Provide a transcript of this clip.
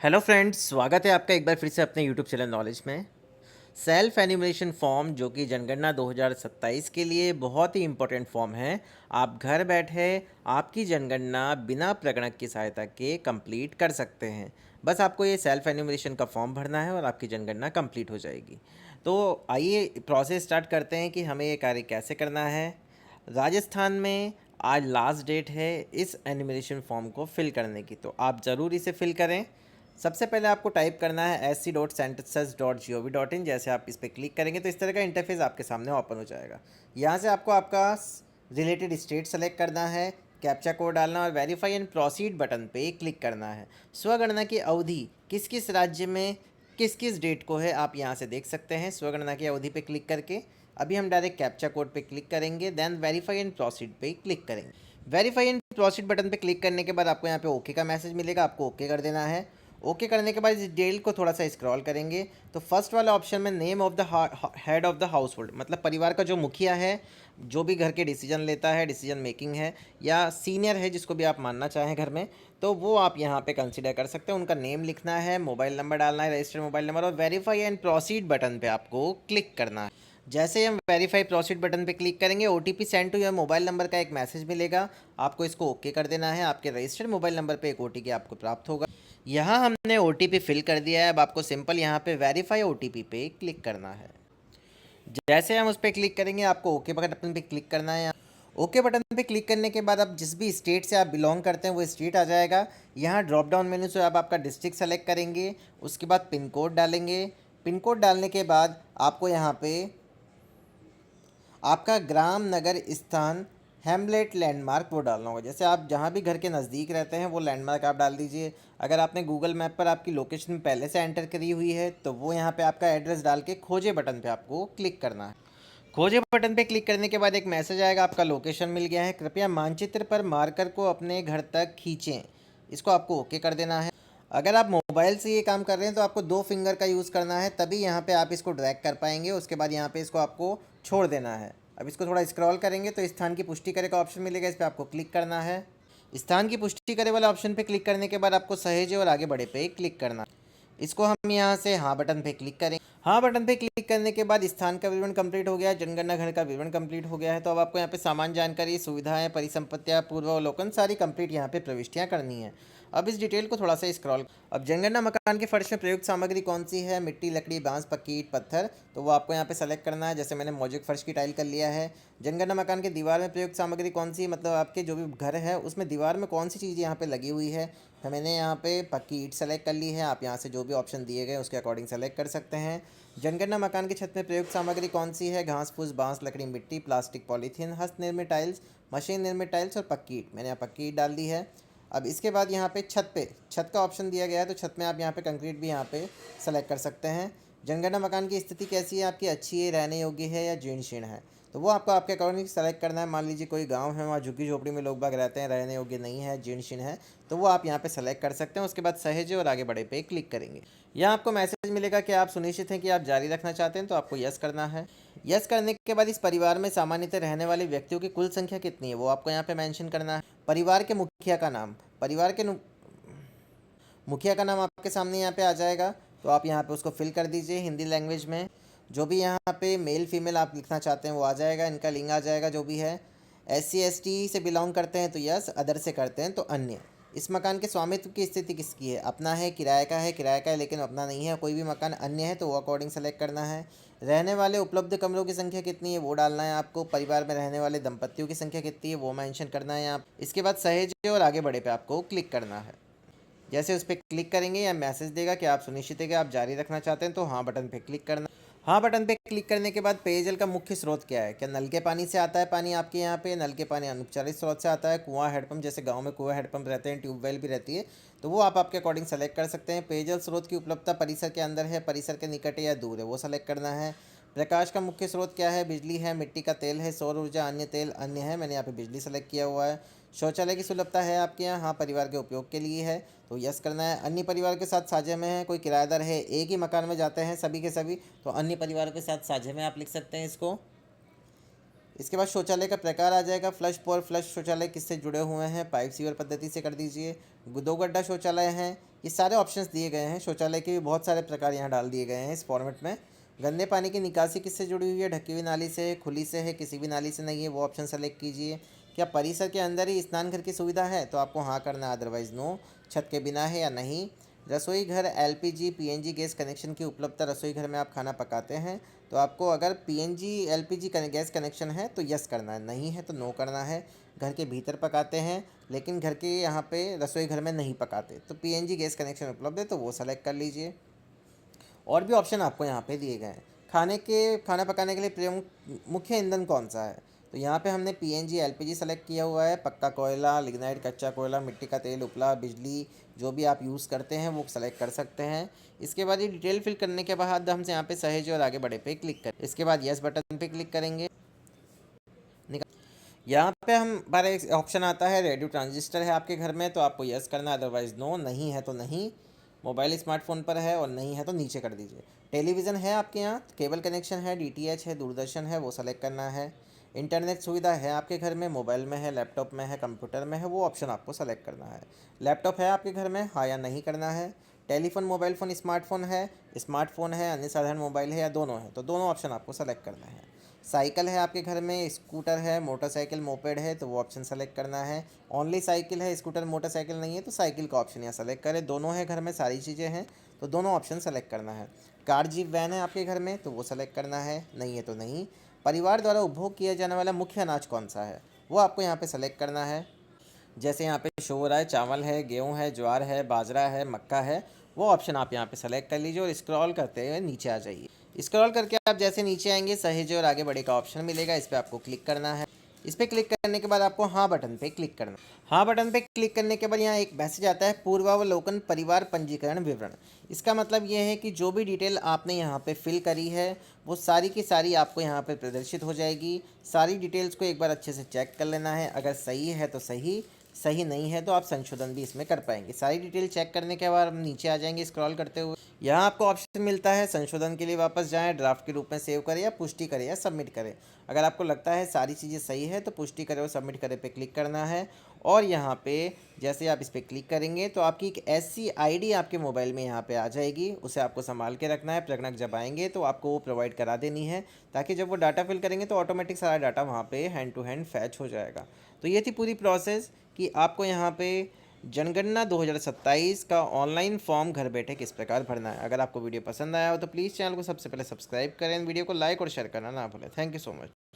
Hello friends, स्वागत है आपका एक बार फिर से अपने यूट्यूब चैनल नॉलेज में। सेल्फ एन्यूमरेशन फॉर्म जो कि जनगणना 2027 के लिए बहुत ही इम्पोर्टेंट फॉर्म है। आप घर बैठे आपकी जनगणना बिना प्रगणक की सहायता के कंप्लीट कर सकते हैं। बस आपको ये सेल्फ एन्यूमरेशन का फॉर्म भरना है और आपकी जनगणना कंप्लीट हो जाएगी। तो आइए प्रोसेस स्टार्ट करते हैं कि हमें ये कार्य कैसे करना है। राजस्थान में आज लास्ट डेट है इस एन्यूमरेशन फॉर्म को फिल करने की, तो आप ज़रूर इसे फिल करें। सबसे पहले आपको टाइप करना है sc.census.gov.in। जैसे आप इस पर क्लिक करेंगे तो इस तरह का इंटरफेस आपके सामने ओपन हो जाएगा। यहाँ से आपको आपका रिलेटेड स्टेट सेलेक्ट करना है, कैप्चा कोड डालना और वेरीफाई एंड प्रोसीड बटन पे क्लिक करना है। स्वगणना की अवधि किस किस राज्य में किस किस डेट को है आप यहाँ से देख सकते हैं स्वगणना की अवधि पे क्लिक करके। अभी हम डायरेक्ट कैप्चा कोड पे क्लिक करेंगे, देन वेरीफाई एंड प्रोसीड पे क्लिक करेंगे। वेरीफाई एंड प्रोसीड बटन पे क्लिक करने के बाद आपको यहाँ पे ओके का मैसेज मिलेगा, आपको ओके कर देना है। ओके करने के बाद इस डिटेल को थोड़ा सा स्क्रॉल करेंगे तो फर्स्ट वाला ऑप्शन में name of the head of the house hold, मतलब परिवार का जो मुखिया है, जो भी घर के डिसीजन लेता है, डिसीजन मेकिंग है या सीनियर है जिसको भी आप मानना चाहें घर में, तो वो आप यहाँ पे कंसिडर कर सकते हैं। उनका नेम लिखना है, मोबाइल नंबर डालना है, रजिस्टर्ड मोबाइल नंबर, और वेरीफाई एंड प्रोसीड बटन पे आपको क्लिक करना है। जैसे ही हम वेरीफाई प्रोसीड बटन पे क्लिक करेंगे OTP send to your mobile number का एक मैसेज मिलेगा, आपको इसको ओके कर देना है। आपके रजिस्टर्ड मोबाइल नंबर पे एक ओटीपी आपको प्राप्त होगा। यहाँ हमने ओटीपी फिल कर दिया है। अब आपको सिंपल यहाँ पे वेरीफाई ओटीपी पे क्लिक करना है। जैसे हम उस पर क्लिक करेंगे आपको ओके बटन पे क्लिक करना है। ओके बटन पे क्लिक करने के बाद आप जिस भी स्टेट से आप बिलोंग करते हैं वो स्टेट आ जाएगा। यहाँ ड्रॉप डाउन मेन्यू से आप आपका डिस्ट्रिक्ट सेलेक्ट करेंगे, उसके बाद पिन कोड डालेंगे। पिन कोड डालने के बाद आपको यहाँ पे आपका ग्राम नगर स्थान हैमलेट लैंडमार्क वो डालना होगा। जैसे आप जहाँ भी घर के नज़दीक रहते हैं वो लैंडमार्क आप डाल दीजिए। अगर आपने गूगल मैप पर आपकी लोकेशन पहले से एंटर करी हुई है तो वो यहाँ पे आपका एड्रेस डाल के खोजे बटन पे आपको क्लिक करना है। खोजे बटन पे क्लिक करने के बाद एक मैसेज आएगा, आपका लोकेशन मिल गया है, कृपया मानचित्र पर मार्कर को अपने घर तक खींचें। इसको आपको ओके कर देना है। अगर आप मोबाइल से ये काम कर रहे हैं तो आपको 2 फिंगर का यूज़ करना है, तभी यहाँ पे आप इसको ड्रैग कर पाएंगे। उसके बाद यहाँ पे इसको आपको छोड़ देना है। अब इसको थोड़ा स्क्रॉल करेंगे तो स्थान की पुष्टि करे का ऑप्शन मिलेगा, इस पर आपको क्लिक करना है। स्थान की पुष्टि करे वाले ऑप्शन पे क्लिक करने के बाद आपको सहेजे और आगे बढ़े पे क्लिक करना है। इसको हम यहाँ से हाँ बटन पे क्लिक करें। हाँ बटन पे क्लिक करने के बाद स्थान का विवरण कंप्लीट हो गया है, जनगणना घर का विवरण कंप्लीट हो गया है। तो अब आपको यहाँ पे सामान्य जानकारी, सुविधाएं, परिसंपत्तियां, पूर्वावलोकन, सारी कंप्लीट यहाँ पे प्रविष्टियाँ करनी है। अब इस डिटेल को थोड़ा सा स्क्रॉल। अब जनगणना मकान के फर्श में प्रयुक्त सामग्री कौन सी है, मिट्टी, लकड़ी, बांस, पक्की ईंट, पत्थर, तो वो आपको यहाँ पे सेलेक्ट करना है। जैसे मैंने मौजूद फर्श की टाइल कर लिया है। जनगणना मकान के दीवार में प्रयुक्त सामग्री कौन सी है, मतलब आपके जो भी घर है उसमें दीवार में कौन सी चीज़ यहाँ पे लगी हुई है, तो मैंने यहाँ पे पक्की ईंट सेलेक्ट कर ली है। आप यहाँ से जो भी ऑप्शन दिए गए उसके अकॉर्डिंग सेलेक्ट कर सकते हैं। जनगणना मकान की छत में प्रयुक्त सामग्री कौन सी है, घास फूस, बांस, लकड़ी, मिट्टी, प्लास्टिक, पॉलीथीन, हस्त निर्मित टाइल्स, मशीन निर्मित टाइल्स और पक्की ईंट, मैंने यहाँ पक्की ईंट डाल दी है। अब इसके बाद यहाँ पे छत का ऑप्शन दिया गया है, तो छत में आप यहाँ पे कंक्रीट भी यहाँ पे सेलेक्ट कर सकते हैं। जनगणना मकान की स्थिति कैसी है आपकी, अच्छी है, रहने योग्य है या जीर्ण शीर्ण है, तो वो आपको आपके अकॉर्डिंग सेलेक्ट करना है। मान लीजिए कोई गांव है, वहाँ झुग्गी झोपड़ी में लोग बाग रहते हैं, रहने योग्य नहीं है, जीर्ण शीर्ण है, तो वो आप यहाँ पे सेलेक्ट कर सकते हैं। उसके बाद सहेजे और आगे बढ़े पे क्लिक करेंगे। यहाँ आपको मैसेज मिलेगा कि आप सुनिश्चित हैं कि आप जारी रखना चाहते हैं, तो आपको यस करना है। यस करने के बाद इस परिवार में सामान्यतः रहने वाले व्यक्तियों की कुल संख्या कितनी है वो आपको यहाँ पे मेंशन करना है। परिवार के मुखिया का नाम, परिवार के मुखिया का नाम आपके सामने यहाँ पे आ जाएगा, तो आप यहाँ पे उसको फिल कर दीजिए हिंदी लैंग्वेज में। जो भी यहाँ पे मेल फीमेल आप लिखना चाहते हैं वो आ जाएगा, इनका लिंग आ जाएगा जो भी है। SC ST से बिलोंग करते हैं तो यस, अदर से करते हैं तो अन्य। इस मकान के स्वामित्व की स्थिति किसकी है, अपना है, किराए का है, किराए का है लेकिन अपना नहीं है, कोई भी मकान अन्य है तो वो अकॉर्डिंग सेलेक्ट करना है। रहने वाले उपलब्ध कमरों की संख्या कितनी है वो डालना है आपको। परिवार में रहने वाले दंपतियों की संख्या कितनी है वो मेंशन करना है आप। इसके बाद सहेजे और आगे बढ़े पे आपको क्लिक करना है। जैसे उस पर क्लिक करेंगे या मैसेज देगा कि आप सुनिश्चित है कि आप जारी रखना चाहते हैं, तो हाँ बटन पे क्लिक करना। हाँ बटन पे क्लिक करने के बाद पेयजल का मुख्य स्रोत क्या है, क्या नल के पानी से आता है पानी आपके यहाँ पे, नल के पानी अनौपचारिक स्रोत से आता है, कुआं हेडपम्प, जैसे गांव में कुआं हेडपम्प रहते हैं, ट्यूबवेल भी रहती है, तो वो आप आपके अकॉर्डिंग सेलेक्ट कर सकते हैं। पेयजल स्रोत की उपलब्धता परिसर के अंदर है, परिसर के निकट है या दूर है, वो सेलेक्ट करना है। प्रकाश का मुख्य स्रोत क्या है, बिजली है, मिट्टी का तेल है, सौर ऊर्जा, अन्य तेल, अन्य है, मैंने यहाँ पे बिजली सेलेक्ट किया हुआ है। शौचालय की सुलभता है आपके यहाँ, हाँ परिवार के उपयोग के लिए है, तो यस करना है। अन्य परिवार के साथ साझे में है, कोई किराएदार है, एक ही मकान में जाते हैं सभी के सभी, तो अन्य परिवार के साथ साझे में आप लिख सकते हैं इसको। इसके बाद शौचालय का प्रकार आ जाएगा, फ्लश और फ्लश शौचालय किससे जुड़े हुए हैं, पाइप सीवर पद्धति से कर दीजिए। दो गड्ढा शौचालय हैं, ये सारे ऑप्शंस दिए गए हैं। शौचालय के भी बहुत सारे प्रकार यहाँ डाल दिए गए हैं इस फॉर्मेट में। गंदे पानी की निकासी किससे जुड़ी हुई है, ढकी हुई नाली से, खुली से है, किसी भी नाली से नहीं है, वो ऑप्शन सेलेक्ट कीजिए। क्या परिसर के अंदर ही स्नान घर की सुविधा है, तो आपको हाँ करना है, अदरवाइज़ नो। छत के बिना है या नहीं। रसोई घर एलपीजी पीएनजी गैस कनेक्शन की उपलब्धता, रसोई घर में आप खाना पकाते हैं तो आपको अगर पीएनजी एलपीजी गैस कनेक्शन है तो यस करना है, नहीं है तो नो करना है। घर के भीतर पकाते हैं लेकिन घर के यहाँ पे रसोई घर में नहीं पकाते तो पीएनजी गैस कनेक्शन उपलब्ध है तो वो सेलेक्ट कर लीजिए। और भी ऑप्शन आपको यहाँ पे दिए गए हैं। खाना पकाने के लिए प्रमुख मुख्य ईंधन कौन सा है, तो यहाँ पे हमने पीएनजी एलपीजी सेलेक्ट किया हुआ है। पक्का कोयला, लिग्नाइट कच्चा कोयला, मिट्टी का तेल, उपला, बिजली, जो भी आप यूज़ करते हैं वो सेलेक्ट कर सकते हैं। इसके बाद ये डिटेल फिल करने के बाद हमसे यहाँ पे सहेज और आगे बढ़े पे क्लिक करें। इसके बाद यस बटन पे क्लिक करेंगे। यहाँ पे हमारा एक ऑप्शन आता है, रेडियो ट्रांजिस्टर है आपके घर में तो आपको यस करना है, अदरवाइज़ नो। नहीं है तो नहीं। मोबाइल स्मार्टफोन पर है और नहीं है तो नीचे कर दीजिए। टेलीविज़न है आपके यहाँ, केबल कनेक्शन है, डीटीएच है, दूरदर्शन है, वो सेलेक्ट करना है। इंटरनेट सुविधा है आपके घर में, मोबाइल में है, लैपटॉप में है, कंप्यूटर में है, वो ऑप्शन आपको सेलेक्ट करना है। लैपटॉप है आपके घर में, हाँ या नहीं करना है। टेलीफोन, मोबाइल फ़ोन, स्मार्टफोन है, अन्य साधारण मोबाइल है या दोनों है, तो दोनों ऑप्शन आपको सेलेक्ट करना है। साइकिल है आपके घर में, स्कूटर है, मोटरसाइकिल मोपेड है, तो वो ऑप्शन सेलेक्ट करना है। ओनली साइकिल है, स्कूटर मोटरसाइकिल नहीं है, तो साइकिल का ऑप्शन यहाँ सेलेक्ट करें। दोनों है घर में, सारी चीज़ें हैं, तो दोनों ऑप्शन सेलेक्ट करना है। कार जीप वैन है आपके घर में, तो वो सेलेक्ट करना है, नहीं है तो नहीं। परिवार द्वारा उपभोग किया जाने वाला मुख्य अनाज कौन सा है, वो आपको यहाँ पे सेलेक्ट करना है। जैसे यहाँ पे शो हो रहा है, चावल है, गेहूँ है, ज्वार है, बाजरा है, मक्का है, वो ऑप्शन आप यहाँ पे सेलेक्ट कर लीजिए और स्क्रॉल करते हुए नीचे आ जाइए। स्क्रॉल करके आप जैसे नीचे आएंगे सहेजे और आगे बढ़े का ऑप्शन मिलेगा, इस पर आपको क्लिक करना है। इस पर क्लिक करने के बाद आपको हाँ बटन पे क्लिक करना। हाँ बटन पे क्लिक करने के बाद यहाँ एक मैसेज आता है, पूर्वावलोकन परिवार पंजीकरण विवरण। इसका मतलब ये है कि जो भी डिटेल आपने यहाँ पे फिल करी है वो सारी की सारी आपको यहाँ पे प्रदर्शित हो जाएगी। सारी डिटेल्स को एक बार अच्छे से चेक कर लेना है, अगर सही है तो सही, सही नहीं है तो आप संशोधन भी इसमें कर पाएंगे। सारी डिटेल चेक करने के बाद हम नीचे आ जाएंगे स्क्रॉल करते हुए। यहाँ आपको ऑप्शन मिलता है संशोधन के लिए वापस जाएं, ड्राफ्ट के रूप में सेव करें या पुष्टि करें या सबमिट करें। अगर आपको लगता है सारी चीज़ें सही है तो पुष्टि करें और सबमिट करें पे क्लिक करना है। और यहाँ पे जैसे आप इस पर क्लिक करेंगे तो आपकी एक ऐसी आईडी आपके मोबाइल में यहाँ पे आ जाएगी, उसे आपको संभाल के रखना है। प्रगणक जब आएंगे तो आपको वो प्रोवाइड करा देनी है, ताकि जब वो डाटा फिल करेंगे तो ऑटोमेटिक सारा डाटा वहाँ पे हैंड टू हैंड फैच हो जाएगा। तो ये थी पूरी प्रोसेस कि आपको यहाँ पे जनगणना 2027 का ऑनलाइन फॉर्म घर बैठे किस प्रकार भरना है। अगर आपको वीडियो पसंद आया हो तो प्लीज़ चैनल को सबसे पहले सब्सक्राइब करें, वीडियो को लाइक और शेयर करना ना भूलें। Thank you so much.